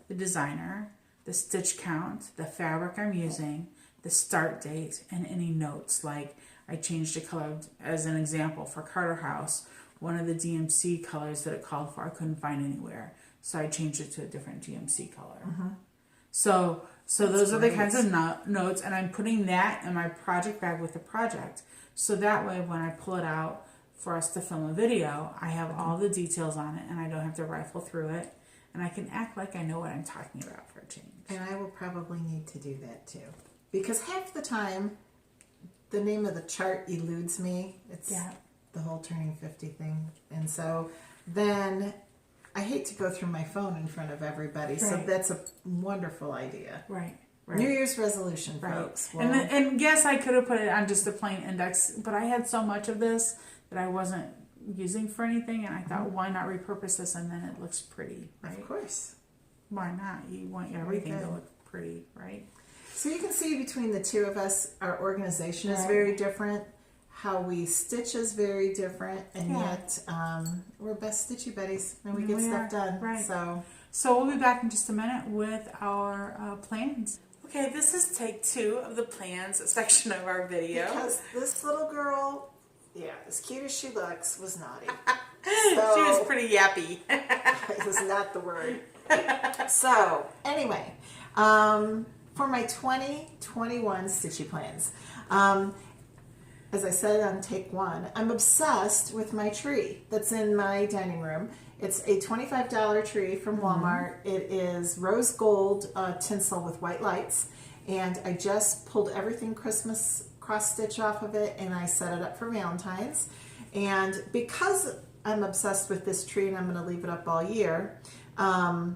the designer, the stitch count, the fabric I'm using, the start date, and any notes. Like I changed the color, as an example, for Carter House. One of the DMC colors that it called for I couldn't find anywhere. So I changed it to a different DMC color. So those are the kinds of notes, and I'm putting that in my project bag with the project. So that way when I pull it out for us to film a video, I have all the details on it and I don't have to rifle through it. And I can act like I know what I'm talking about for a change. And I will probably need to do that too. Because half the time, the name of the chart eludes me. It's the whole turning 50 thing. And so then I hate to go through my phone in front of everybody. So that's a wonderful idea. Right. New Year's resolution, folks. Well, and yes, I could have put it on just a plain index, but I had so much of this that I wasn't using for anything, and I thought, why not repurpose this, and then it looks pretty, right? Of course. Why not? You want everything to look pretty, right? So you can see between the two of us, our organization is very different. How we stitch is very different, and yet we're best stitchy buddies, and we get stuff done. Right. So we'll be back in just a minute with our plans. Okay, this is take 2 of the plans section of our video. Because this little girl, as cute as she looks, was naughty. She was pretty yappy. It was not the word. So, anyway, for my 2021 stitchy plans, as I said on take one, I'm obsessed with my tree that's in my dining room. It's a $25 tree from Walmart. It is rose gold tinsel with white lights, and I just pulled everything Christmas cross stitch off of it, and I set it up for Valentine's. And because I'm obsessed with this tree and I'm going to leave it up all year, I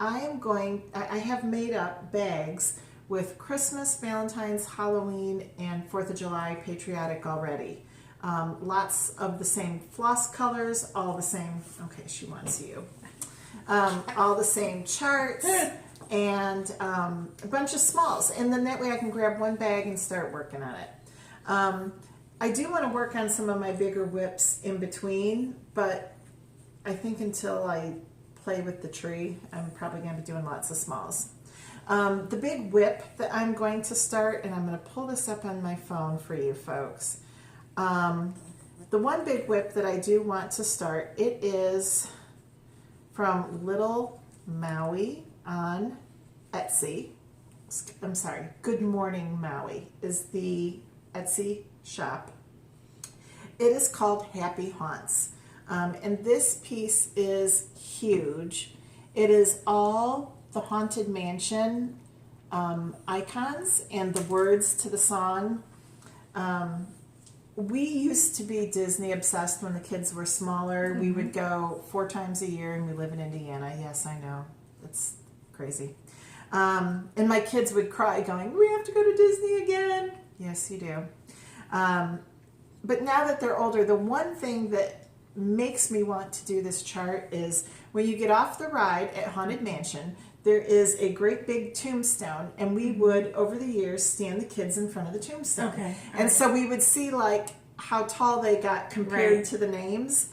have made up bags with Christmas, Valentine's, Halloween, and 4th of July patriotic already. Lots of the same floss colors, all the same, okay, she wants you. All the same charts, and a bunch of smalls. And then that way I can grab one bag and start working on it. I do want to work on some of my bigger whips in between, but I think until I play with the tree, I'm probably going to be doing lots of smalls. The big whip that I'm going to start, and I'm going to pull this up on my phone for you folks. The one big whip that I do want to start, it is from Little Maui on Etsy. I'm sorry, Good Morning Maui is the Etsy shop. It is called Happy Haunts. And this piece is huge. It is all the Haunted Mansion icons and the words to the song. We used to be Disney obsessed when the kids were smaller. We would go 4 times a year, and we live in Indiana. Yes, I know. It's crazy. And my kids would cry going, we have to go to Disney again. Yes, you do. But now that they're older, the one thing that makes me want to do this chart is when you get off the ride at Haunted Mansion, there is a great big tombstone, and we would, over the years, stand the kids in front of the tombstone. Okay. And so we would see, like, how tall they got compared to the names.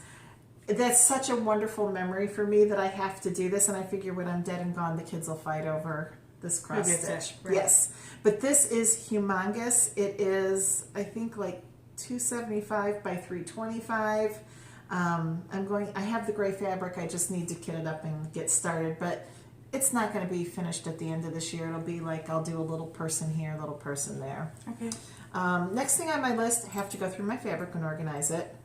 That's such a wonderful memory for me that I have to do this, and I figure when I'm dead and gone, the kids will fight over this cross stitch. Right. Yes. But this is humongous. It is, I think, like 275 by 325. I have the gray fabric. I just need to kit it up and get started, but it's not going to be finished at the end of this year. It'll be like I'll do a little person here, a little person there. Okay. Next thing on my list, I have to go through my fabric and organize it.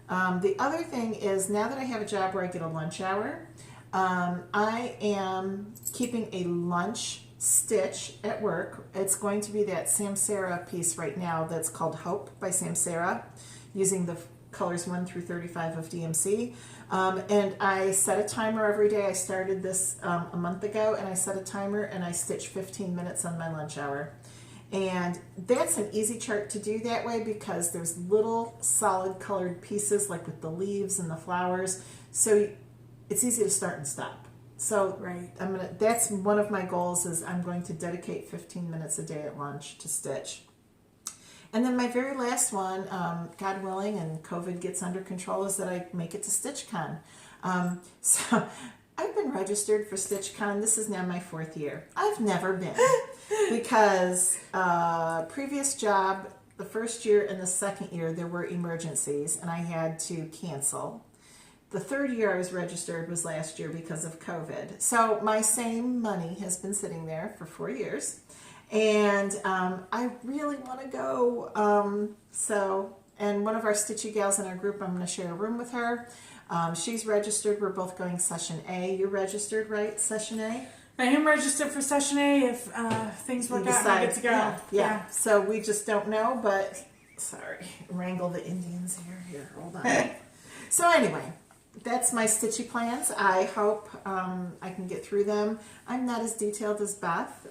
The other thing is, now that I have a job where I get a lunch hour, I am keeping a lunch stitch at work. It's going to be that Samsara piece right now that's called Hope by Samsara, using the colors 1 through 35 of DMC. And I set a timer every day. I started this a month ago, and I set a timer and I stitch 15 minutes on my lunch hour. And that's an easy chart to do that way because there's little solid colored pieces like with the leaves and the flowers. So it's easy to start and stop. So that's one of my goals, is I'm going to dedicate 15 minutes a day at lunch to stitch. And then my very last one, God willing, and COVID gets under control, is that I make it to StitchCon. So I've been registered for StitchCon. This is now my 4th year. I've never been because previous job, the first year and the second year, there were emergencies and I had to cancel. The 3rd year I was registered was last year because of COVID. So my same money has been sitting there for 4 years. And I really want to go. And one of our stitchy gals in our group, I'm going to share a room with her. She's registered. We're both going session A. You're registered, right? Session A? I am registered for session A if things work out and I get to go. Yeah. So we just don't know, but sorry. Wrangle the Indians here. Here, hold on. So anyway, that's my stitchy plans. I hope I can get through them. I'm not as detailed as Beth.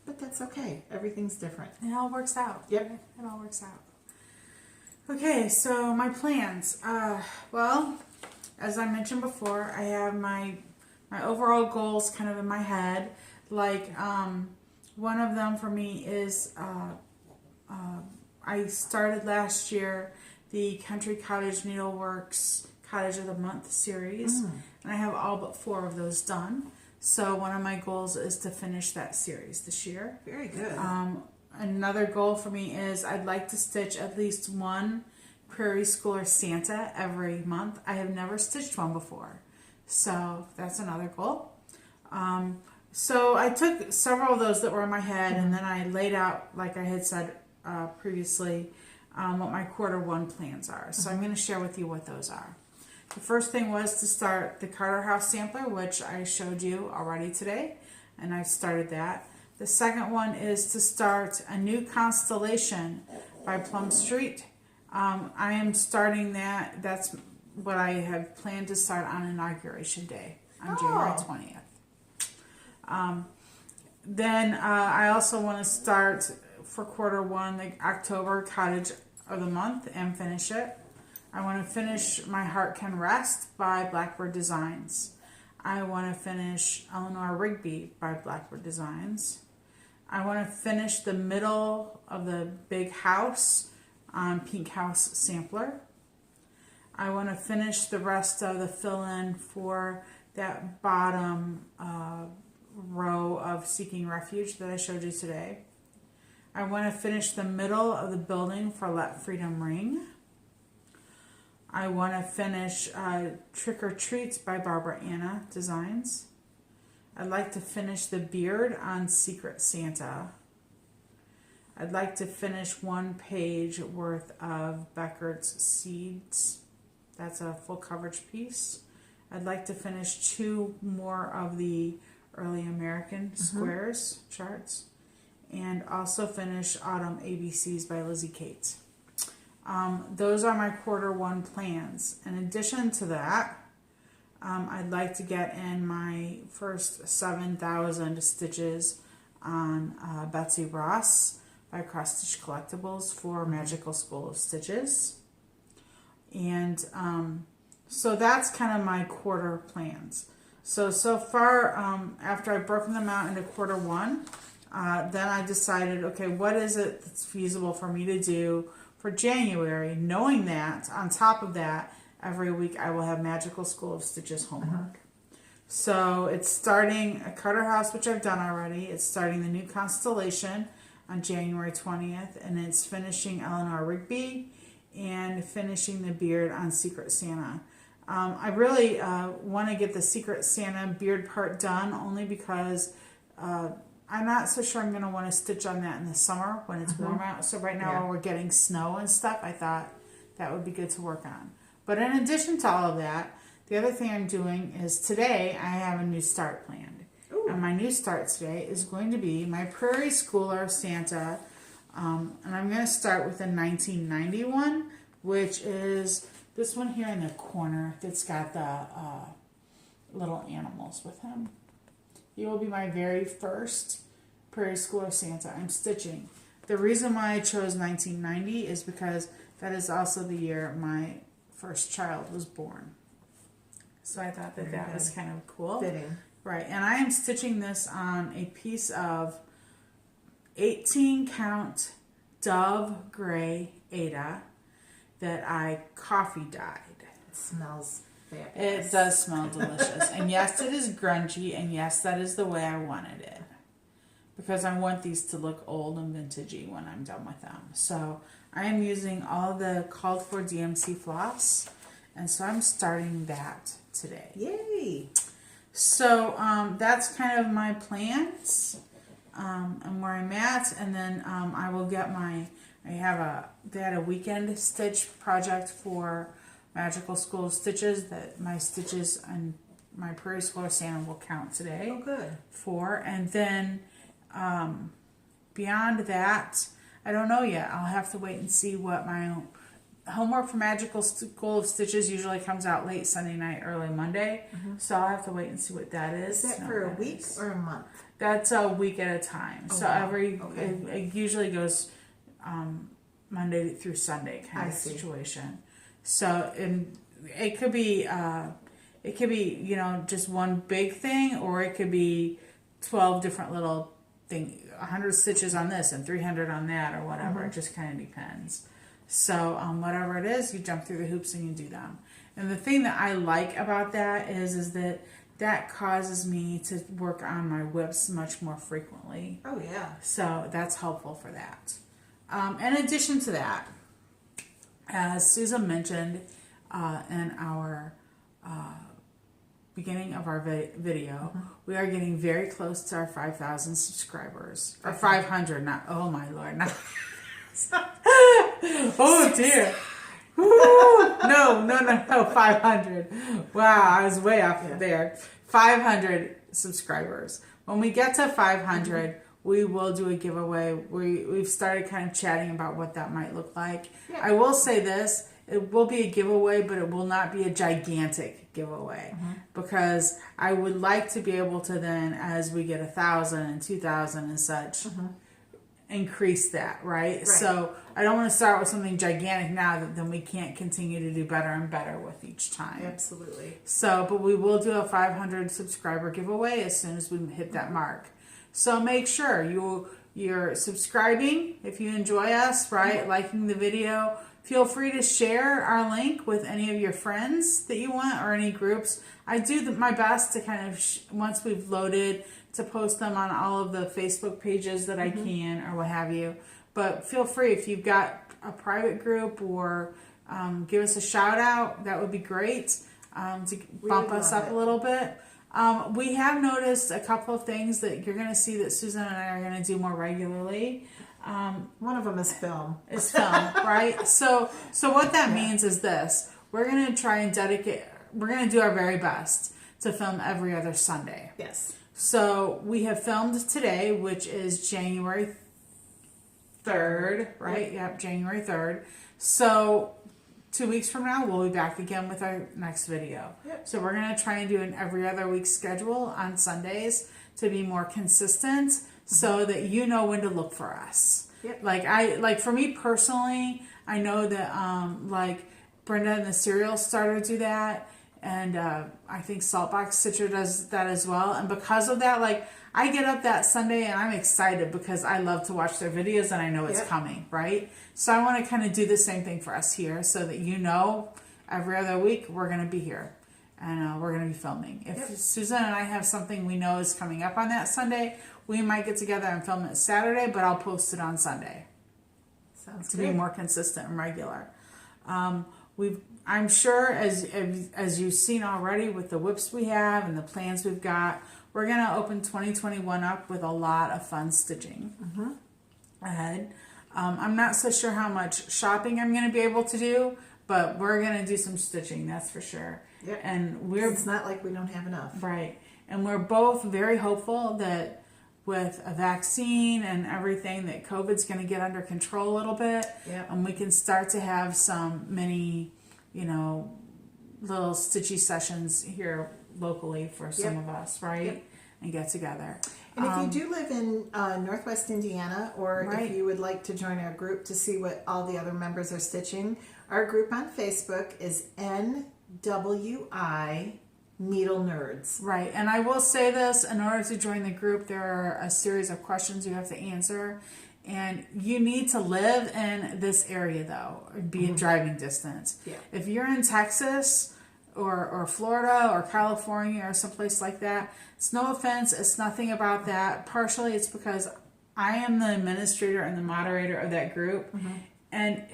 But that's okay. Everything's different. It all works out. Yep. It all works out. Okay, so my plans. Well, as I mentioned before, I have my overall goals kind of in my head. Like, one of them for me is I started last year the Country Cottage Needleworks Cottage of the Month series. And I have all but 4 of those done. So one of my goals is to finish that series this year. Very good. Another goal for me is I'd like to stitch at least one Prairie Schooler Santa every month. I have never stitched one before. So that's another goal. So I took several of those that were in my head and then I laid out, like I had said previously, what my quarter one plans are. So I'm going to share with you what those are. The first thing was to start the Carter House sampler, which I showed you already today, and I started that. The second one is to start a new constellation by Plum Street. I am starting that. That's what I have planned to start on Inauguration Day on January 20th. Then I also want to start for quarter one the October Cottage of the Month and finish it. I want to finish My Heart Can Rest by Blackbird Designs. I want to finish Eleanor Rigby by Blackbird Designs. I want to finish the middle of the big house on Pink House Sampler. I want to finish the rest of the fill-in for that bottom row of Seeking Refuge that I showed you today. I want to finish the middle of the building for Let Freedom Ring. I want to finish Trick or Treats by Barbara Anna Designs. I'd like to finish the beard on Secret Santa. I'd like to finish one page worth of Beckert's Seeds. That's a full coverage piece. I'd like to finish 2 more of the Early American Squares charts. And also finish Autumn ABCs by Lizzie Kate. Those are my quarter one plans. In addition to that, I'd like to get in my first 7,000 stitches on Betsy Ross by Cross Stitch Collectibles for Magical School of Stitches. And so that's kind of my quarter plans. So far, after I've broken them out into quarter one, then I decided, okay, what is it that's feasible for me to do for January, knowing that on top of that, every week I will have Magical School of Stitches homework. So it's starting a Carter House, which I've done already. It's starting the new constellation on January 20th, and it's finishing Eleanor Rigby and finishing the beard on Secret Santa. I really want to get the Secret Santa beard part done only because I'm not so sure I'm going to want to stitch on that in the summer when it's warm out. So right now while we're getting snow and stuff, I thought that would be good to work on. But in addition to all of that, the other thing I'm doing is today I have a new start planned. Ooh. And my new start today is going to be my Prairie Schooler Santa. And I'm going to start with a 1991, which is this one here in the corner that's got the little animals with him. He will be my very first Prairie Schooler Santa I'm stitching. The reason why I chose 1990 is because that is also the year my first child was born. So I thought that was kind of cool. Fitting. Right, and I am stitching this on a piece of 18 count Dove Gray Ada that I coffee dyed. It smells fabulous. It does smell delicious. And yes, it is grungy, and yes, that is the way I wanted it. Because I want these to look old and vintagey when I'm done with them. So I am using all the called for DMC floss, and so I'm starting that today. Yay! So that's kind of my plans and where I'm at, and then I will get they had a weekend stitch project for Magical School of Stitches that my stitches and my Prairie Schooler Santa will count today. Oh, good. For, and then beyond that, I don't know yet. I'll have to wait and see what my homework for Magical School of Stitches usually comes out late Sunday night, early Monday. So I'll have to wait and see what that is. Is that for a week or a month? That's a week at a time. Oh, so wow. It usually goes Monday through Sunday kind of situation. So it could be just one big thing, or it could be 12 different little things, 100 stitches on this and 300 on that, or whatever. It just kind of depends. So whatever it is, you jump through the hoops and you do them. And the thing that I like about that is that causes me to work on my whips much more frequently. Oh yeah. So that's helpful for that. In addition to that, as Susan mentioned in our beginning of our video, we are getting very close to our 5,000 subscribers. Or 500, not, oh my Lord, not Oh dear. No, 500. Wow, I was way off there. 500 subscribers. When we get to 500, we will do a giveaway. We've started kind of chatting about what that might look like. Yeah. I will say this, it will be a giveaway, but it will not be a gigantic giveaway because I would like to be able to then, as we get 1,000 and 2,000 and such, increase that, right? So I don't want to start with something gigantic now that then we can't continue to do better and better with each time. Absolutely. So, but we will do a 500 subscriber giveaway as soon as we hit that mark. So make sure you're subscribing if you enjoy us, right? Liking the video. Feel free to share our link with any of your friends that you want or any groups. I do my best to kind of, once we've loaded, to post them on all of the Facebook pages that I can or what have you. But feel free if you've got a private group or give us a shout out. That would be great to bump us up a little bit. We have noticed a couple of things that you're going to see that Susan and I are going to do more regularly. One of them is film. Is film, right? So what that means is this. We're going to try and we're going to do our very best to film every other Sunday. Yes. So we have filmed today, which is January 3rd, right? Yep, January 3rd. So 2 weeks from now, we'll be back again with our next video. Yep. So we're going to try and do an every other week schedule on Sundays to be more consistent so that you know when to look for us. Yep. Like for me personally, I know that like Brenda and the Cereal Starter do that. And I think Saltbox Stitcher does that as well. And because of that, like I get up that Sunday and I'm excited because I love to watch their videos and I know it's coming, right? So I want to kind of do the same thing for us here so that you know every other week we're going to be here and we're going to be filming. If Susan and I have something we know is coming up on that Sunday, we might get together and film it Saturday, but I'll post it on Sunday. Sounds to good. be more consistent and regular. I'm sure as you've seen already with the whips we have and the plans we've got, we're going to open 2021 up with a lot of fun stitching ahead. I'm not so sure how much shopping I'm going to be able to do, but we're going to do some stitching, that's for sure. Yep. And it's not like we don't have enough. Right. And we're both very hopeful that with a vaccine and everything that COVID's going to get under control a little bit. Yep. And we can start to have some mini, little stitchy sessions here locally for some of us, right? Yep. And get together. And if you do live in Northwest Indiana, or if you would like to join our group to see what all the other members are stitching, our group on Facebook is NWI Needle Nerds. Right. And I will say this, in order to join the group, there are a series of questions you have to answer. And you need to live in this area, though, or be in driving distance. Yeah. If you're in Texas or Florida or California or someplace like that, it's no offense. It's nothing about that. Partially, it's because I am the administrator and the moderator of that group. And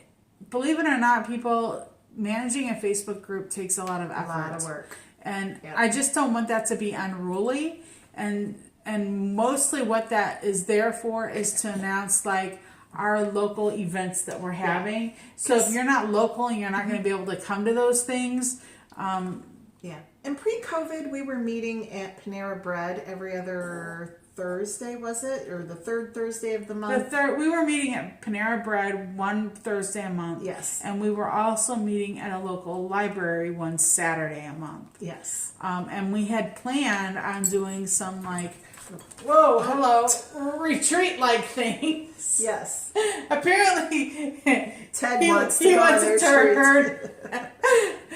believe it or not, people, managing a Facebook group takes a lot of effort. A lot of work. And I just don't want that to be unruly. And mostly what that is there for is to announce like our local events that we're having. So if you're not local and you're not going to be able to come to those things. And pre-COVID, we were meeting at Panera Bread every other Thursday, was it? Or the third Thursday of the month? We were meeting at Panera Bread one Thursday a month. Yes. And we were also meeting at a local library one Saturday a month. Yes. And we had planned on doing some retreat-like things. Yes. Apparently, Ted wants to go on their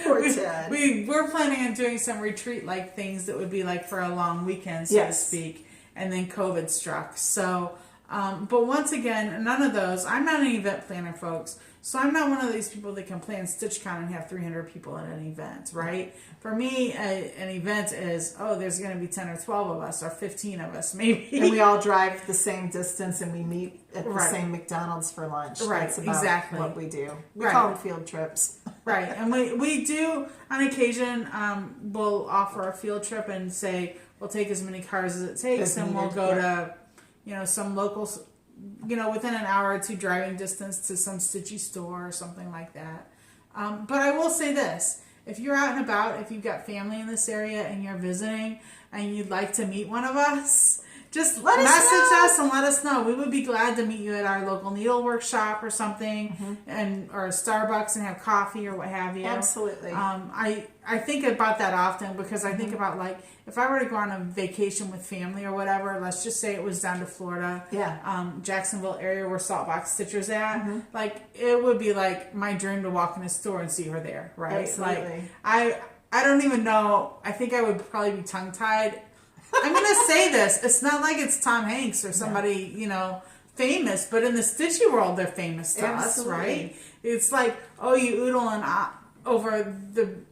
Poor Ted. We were planning on doing some retreat-like things that would be like for a long weekend, so to speak. And then COVID struck. So, but once again, none of those. I'm not an event planner, folks. So I'm not one of these people that can plan StitchCon and have 300 people at an event, right? For me, an event is, there's going to be 10 or 12 of us or 15 of us, maybe. And we all drive the same distance and we meet at the same McDonald's for lunch. Right, That's about what we do. We call them field trips. Right, and we do, on occasion, we'll offer a field trip and say, we'll take as many cars as it takes, and we'll go to, some local within an hour or two driving distance to some stitchy store or something like that. But I will say this. If you're out and about, if you've got family in this area and you're visiting and you'd like to meet one of us, just message us and let us know. We would be glad to meet you at our local needle workshop or something, or Starbucks and have coffee or what have you. Absolutely. I think about that often because I think about, like, if I were to go on a vacation with family or whatever, let's just say it was down to Florida, Jacksonville area where Saltbox Stitcher's at, like, it would be like my dream to walk in a store and see her there, right? Absolutely. Like, I don't even know. I think I would probably be tongue-tied. I'm going to say this. It's not like it's Tom Hanks or somebody, famous, but in the stitchy world, they're famous to us, right? It's like, oh, you oodle and over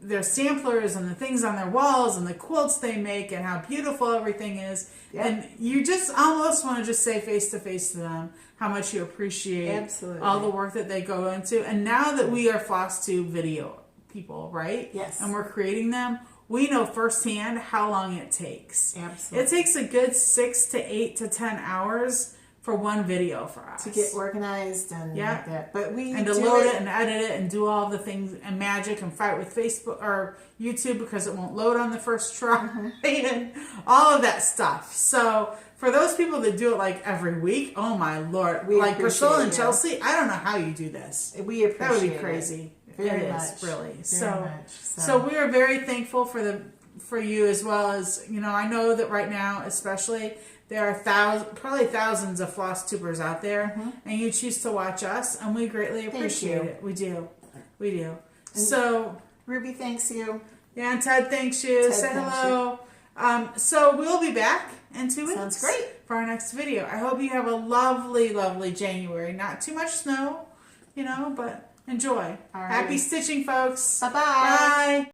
their samplers and the things on their walls and the quilts they make and how beautiful everything is. Yep. And you just almost want to just say face to face to them how much you appreciate all the work that they go into. And now that we are Flosstube video people, right? Yes. And we're creating them, we know firsthand how long it takes. Absolutely. It takes a good 6 to 8 to 10 hours for one video for us to get organized and like that. But to load it and edit it and do all the things and magic and fight with Facebook or YouTube because it won't load on the first try and all of that stuff. So for those people that do it like every week, oh my Lord, like Priscilla and Chelsea, I don't know how you do this. We appreciate that would be crazy. Very it much. is really. Very much. So we are very thankful for you, as well as, I know that right now, especially, there are probably thousands of Flosstubers out there, and you choose to watch us, and we greatly appreciate it. We do. And so Ruby thanks you. Yeah, and Ted thanks you. Say hello. So we'll be back in 2 weeks. Sounds great. For our next video. I hope you have a lovely, lovely January. Not too much snow, but enjoy. All right. Happy stitching, folks. Bye-bye. Bye.